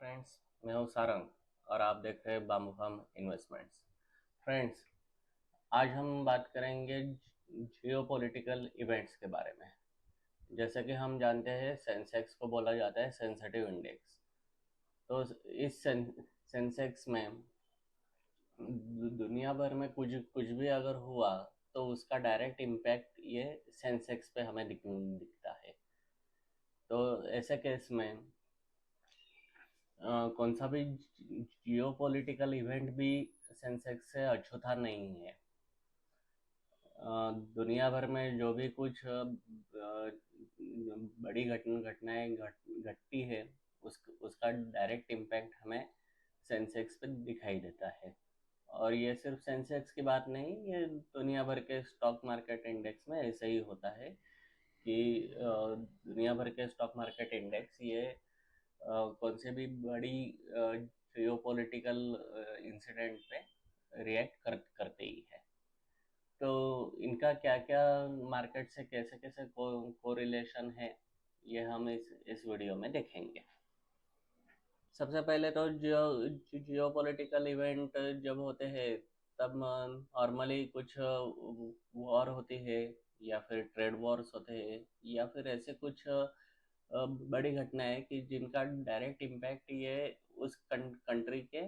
Friends, मैं हूं सारंग और आप देख रहे हैं बाम्बू फार्म इन्वेस्टमेंट्स। फ्रेंड्स, आज हम बात करेंगे जियोपॉलिटिकल इवेंट्स के बारे में। जैसे कि हम जानते हैं, सेंसेक्स को बोला जाता है सेंसिटिव इंडेक्स। तो इस सेंसेक्स में दुनिया भर में कुछ कुछ भी अगर हुआ तो उसका डायरेक्ट इम्पैक्ट ये सेंसेक्स पे हमें दिखता है। तो ऐसे केस में कौन सा भी जियोपॉलिटिकल इवेंट भी सेंसेक्स से अछूता नहीं है। दुनिया भर में जो भी कुछ बड़ी घटनाएं घटती है, उसका डायरेक्ट इम्पैक्ट हमें सेंसेक्स पे दिखाई देता है। और ये सिर्फ सेंसेक्स की बात नहीं, ये दुनिया भर के स्टॉक मार्केट इंडेक्स में ऐसे ही होता है कि दुनिया भर के स्टॉक मार्केट इंडेक्स ये कौन से भी बड़ी जियोपॉलिटिकल इंसिडेंट पे रिएक्ट करते ही है। तो इनका क्या क्या मार्केट से कैसे कैसे कोरिलेशन है, ये हम इस वीडियो में देखेंगे। सबसे पहले तो जियोपॉलिटिकल इवेंट जब होते हैं तब नॉर्मली कुछ वॉर होती है, या फिर ट्रेड वॉर्स होते हैं, या फिर ऐसे कुछ बड़ी घटनाएं कि जिनका डायरेक्ट इम्पैक्ट ये उस कंट्री के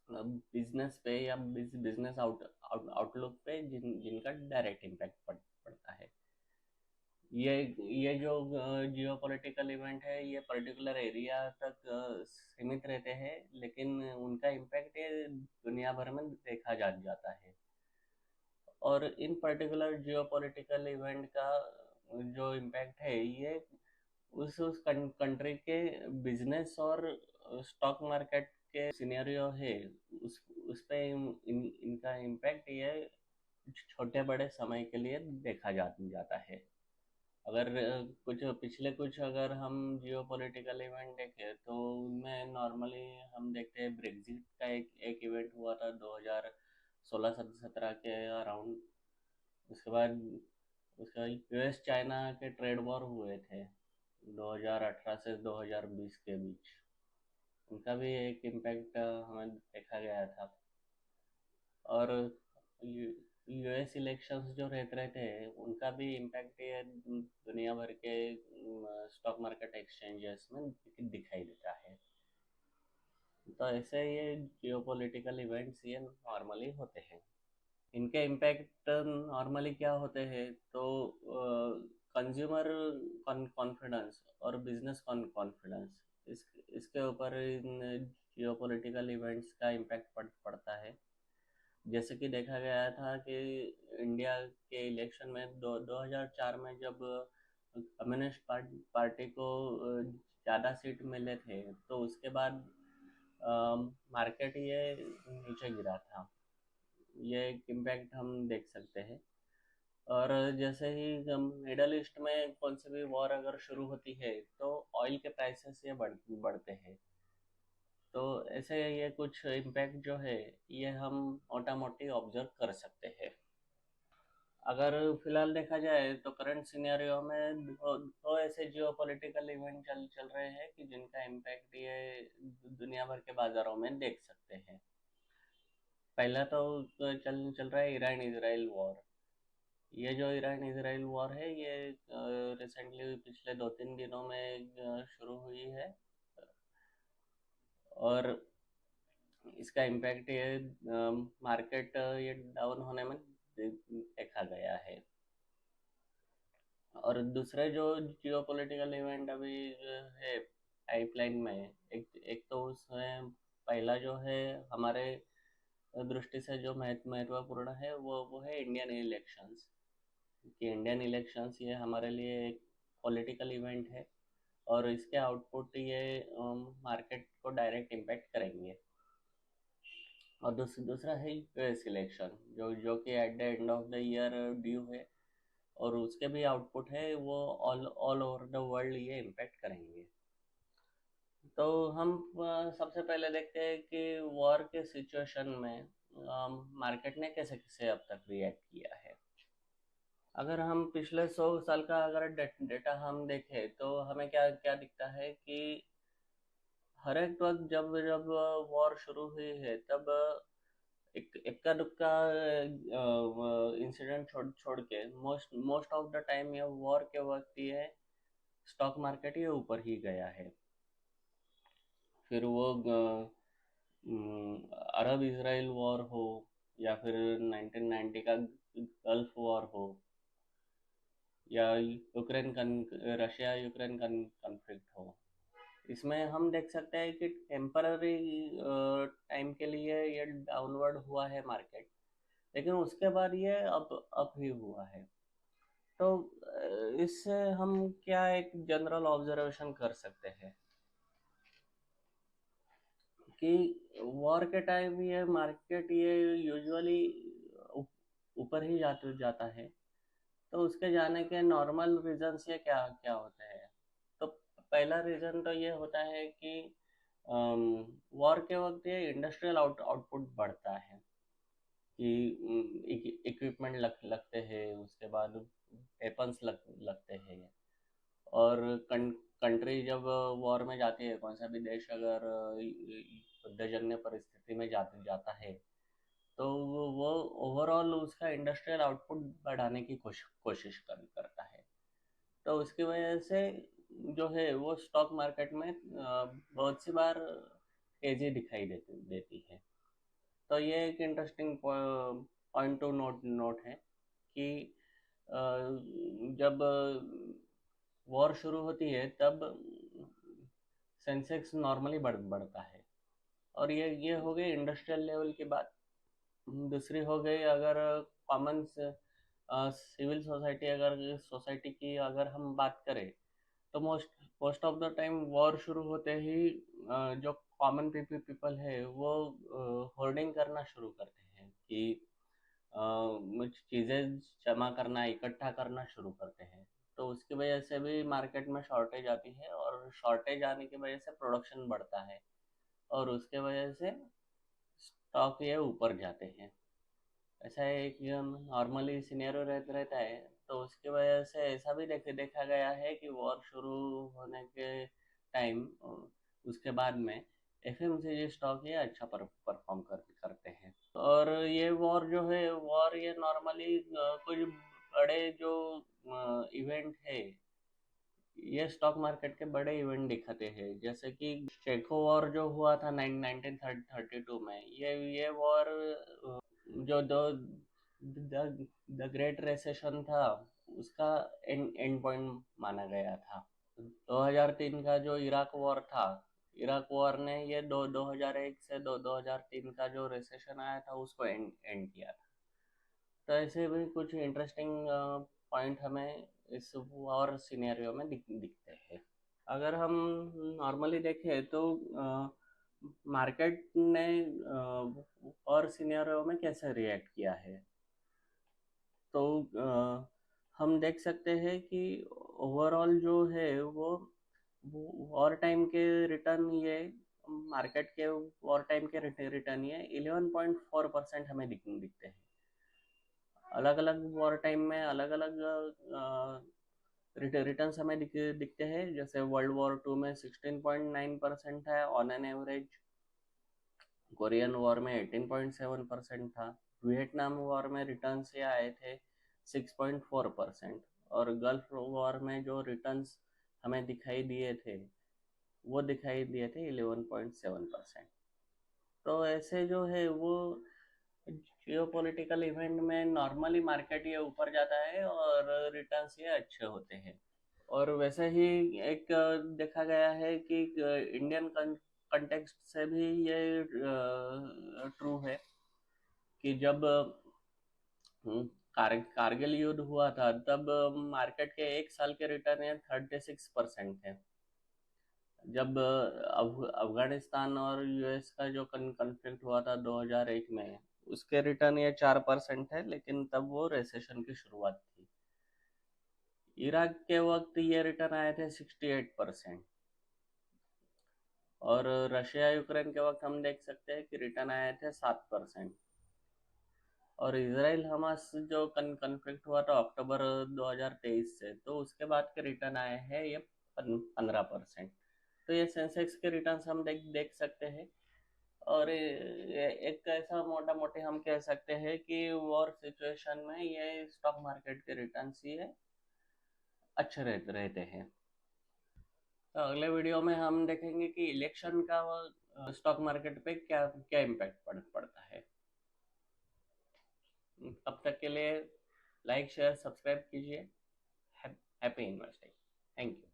बिजनेस पे या बिजनेस आउटलुक पे जिनका डायरेक्ट इम्पैक्ट पड़ता है। ये ये जो जियो पॉलिटिकल इवेंट है, ये पर्टिकुलर एरिया तक सीमित रहते हैं, लेकिन उनका इम्पैक्ट ये दुनिया भर में देखा जाता है। और इन पर्टिकुलर जियो पॉलिटिकल इवेंट का जो इम्पैक्ट है, ये उस कंट्री के बिजनेस और स्टॉक मार्केट के सिनेरियो है, उस पे इनका इम्पैक्ट ये छोटे बड़े समय के लिए देखा जाता है। अगर कुछ पिछले कुछ अगर हम जियो पॉलिटिकल इवेंट देखें तो उनमें नॉर्मली हम देखते हैं ब्रेग्जिट का एक इवेंट हुआ था 2016-17 के अराउंड। उसके बाद उसका यूएस चाइना के ट्रेड वॉर हुए थे 2018 से 2020 के बीच। उनका भी एक इम्पैक्ट हमें देखा गया था। और यूएस इलेक्शंस जो रहते रहते हैं, उनका भी इम्पैक्ट ये दुनिया भर के स्टॉक मार्केट एक्सचेंजेस में दिखाई देता है। तो ऐसे ये जियोपॉलिटिकल इवेंट्स ये नॉर्मली होते हैं। इनके इम्पैक्ट नॉर्मली क्या होते हैं, तो कंज्यूमर कॉन्फिडेंस और बिजनेस कॉन्फिडेंस, इसके ऊपर इन जियोपॉलिटिकल इवेंट्स का इम्पैक्ट पड़ता है। जैसे कि देखा गया था कि इंडिया के इलेक्शन में 2004 में जब कम्युनिस्ट पार्टी को ज़्यादा सीट मिले थे, तो उसके बाद मार्केट ये नीचे गिरा था। ये एक इम्पैक्ट हम देख सकते हैं। और जैसे ही मिडल ईस्ट में कौन सी भी वॉर अगर शुरू होती है, तो ऑयल के प्राइसेस ये बढ़ते हैं। तो ऐसे ये कुछ इम्पैक्ट जो है, ये हम मोटा मोटी ऑब्जर्व कर सकते हैं। अगर फिलहाल देखा जाए तो करंट सिनेरियो में दो ऐसे जियो पॉलिटिकल इवेंट चल चल रहे हैं कि जिनका इम्पैक्ट ये दुनिया भर के बाजारों में देख सकते हैं। पहला तो चल चल रहा है ईरान इजराइल वॉर। ये जो ईरान इजराइल वॉर है, ये रिसेंटली पिछले 2-3 दिनों में शुरू हुई है। और इसका इम्पैक्ट ये मार्केट ये डाउन होने में देखा गया है। और दूसरे जो जियो पॉलिटिकल इवेंट अभी है पाइपलाइन में, एक तो उसमें पहला जो है हमारे दृष्टि से जो महत्वपूर्ण है, वो है इंडियन इलेक्शंस। कि इंडियन इलेक्शंस ये हमारे लिए एक पॉलिटिकल इवेंट है, और इसके आउटपुट ये मार्केट को डायरेक्ट इम्पैक्ट करेंगे। और दूसरा है यूएस इलेक्शन, जो कि at the end of the year due है, और उसके भी आउटपुट है वो ऑल ओवर द वर्ल्ड ये इम्पैक्ट करेंगे। तो हम सबसे पहले देखते हैं कि वॉर के सिचुएशन में मार्केट ने कैसे कैसे अब तक रिएक्ट किया है। अगर हम पिछले 100 साल का अगर डेटा हम देखें तो हमें क्या क्या दिखता है कि हर एक वक्त जब जब वॉर शुरू हुई है तब एक इक्का दुक्का इंसिडेंट छोड़ छोड़ के most most of the time ये वॉर के वक्त ये स्टॉक मार्केट ये ऊपर ही गया है। फिर वो अरब इजराइल वॉर हो या फिर 1990 का गल्फ वॉर हो या रशिया यूक्रेन कन्फ्लिक्ट हो, इसमें हम देख सकते हैं कि टेम्पररी टाइम के लिए ये डाउनवर्ड हुआ है मार्केट, लेकिन उसके बाद ये अप ही हुआ है। तो इससे हम क्या एक जनरल ऑब्जर्वेशन कर सकते हैं कि वॉर के टाइम ये मार्केट ये यूजुअली ऊपर ही जाता है। तो उसके जाने के नॉर्मल रीजंस ये क्या क्या होते हैं? तो पहला रीजन तो ये होता है कि वॉर के वक्त ये इंडस्ट्रियल आउटपुट बढ़ता है कि इक्विपमेंट लगते हैं, उसके बाद वेपन्स लगते हैं। और कंट्री जब वॉर में जाती है, कौन सा भी देश अगर युद्धजन्य परिस्थिति में जाता है, तो वो ओवरऑल उसका इंडस्ट्रियल आउटपुट बढ़ाने की कोशिश करता है। तो उसकी वजह से जो है वो स्टॉक मार्केट में बहुत सी बार तेजी दिखाई देती है। तो ये एक इंटरेस्टिंग पॉइंट टू नोट है कि जब वॉर शुरू होती है तब सेंसेक्स नॉर्मली बढ़ता है। और ये हो गई इंडस्ट्रियल लेवल की बात। दूसरी हो गई अगर कॉमन सिविल सोसाइटी, अगर सोसाइटी की अगर हम बात करें, तो most of the time war शुरू होते ही जो कॉमन पीपल है वो होर्डिंग करना शुरू करते हैं कि चीज़ें जमा करना, इकट्ठा करना शुरू करते हैं। तो उसकी वजह से भी मार्केट में शॉर्टेज आती है, और शॉर्टेज आने की वजह से प्रोडक्शन बढ़ता है, और उसके वजह से स्टॉक ये ऊपर जाते हैं। ऐसा एक नॉर्मली सिनेरियो रहता है। तो उसकी वजह से ऐसा भी देखा गया है कि वॉर शुरू होने के टाइम उसके बाद में एफएमसीजी स्टॉक ये अच्छा परफॉर्म करते हैं। और ये वॉर जो है, वॉर ये नॉर्मली कुछ बड़े जो इवेंट है, ये स्टॉक मार्केट के बड़े इवेंट दिखाते हैं। जैसे कि चेको वॉर जो हुआ था 1932 में, ये वॉर जो द ग्रेट रिसेशन था उसका एंड पॉइंट माना गया था। 2003 का जो इराक वॉर था, इराक वॉर ने ये 2001 से 2003 का जो रिसेशन आया था उसको एंड किया था। तो ऐसे भी कुछ इंटरेस्टिंग पॉइंट हमें इस वॉर सिनेरियो में दिखते हैं। अगर हम नॉर्मली देखें तो मार्केट ने और सिनेरियो में कैसे रिएक्ट किया है, तो हम देख सकते हैं कि ओवरऑल जो है वो वॉर टाइम के रिटर्न ये मार्केट के वॉर टाइम के रिटर्न ये 11.4% हमें दिखते हैं। अलग अलग वॉर टाइम में अलग अलग रिटर्न्स हमें दिखते हैं। जैसे वर्ल्ड वॉर 2 में 16.9% है on an average, Korean war में 18.7% था, वियतनाम वॉर में रिटर्न्स ये आए थे 6.4%, और गल्फ वॉर में जो रिटर्न्स हमें दिखाई दिए थे वो दिखाई दिए थे 11.7%। तो ऐसे जो है वो जियोपॉलिटिकल इवेंट में नॉर्मली मार्केट ये ऊपर जाता है और रिटर्न्स ये अच्छे होते हैं। और वैसे ही एक देखा गया है कि इंडियन कंटेक्स्ट से भी ये ट्रू है कि जब कारगिल युद्ध हुआ था तब मार्केट के एक साल के रिटर्न ये 36% थे। जब अफगानिस्तान और यूएस का जो कन्फ्लिक्ट हुआ था 2001 में, उसके रिटर्न ये 4% है, लेकिन तब वो रिसेशन की शुरुआत थी। इराक के वक्त ये रिटर्न आए थे 68%, और रशिया यूक्रेन के वक्त हम देख सकते हैं कि रिटर्न आए थे 7%। और इसराइल हमास जो कन्फ्लिक्ट हुआ था अक्टूबर 2023 से, तो उसके बाद के रिटर्न आए हैं ये 15%। तो ये सेंसेक्स के रिटर्न्स हम देख सकते हैं। और एक ऐसा मोटा मोटी हम कह सकते हैं कि वॉर सिचुएशन में ये स्टॉक मार्केट के रिटर्न्स ही अच्छे रहते हैं। तो अगले वीडियो में हम देखेंगे कि इलेक्शन का स्टॉक मार्केट पे क्या क्या इम्पैक्ट पड़ता है। तब तक के लिए लाइक शेयर सब्सक्राइब कीजिए। Happy investing. Thank you.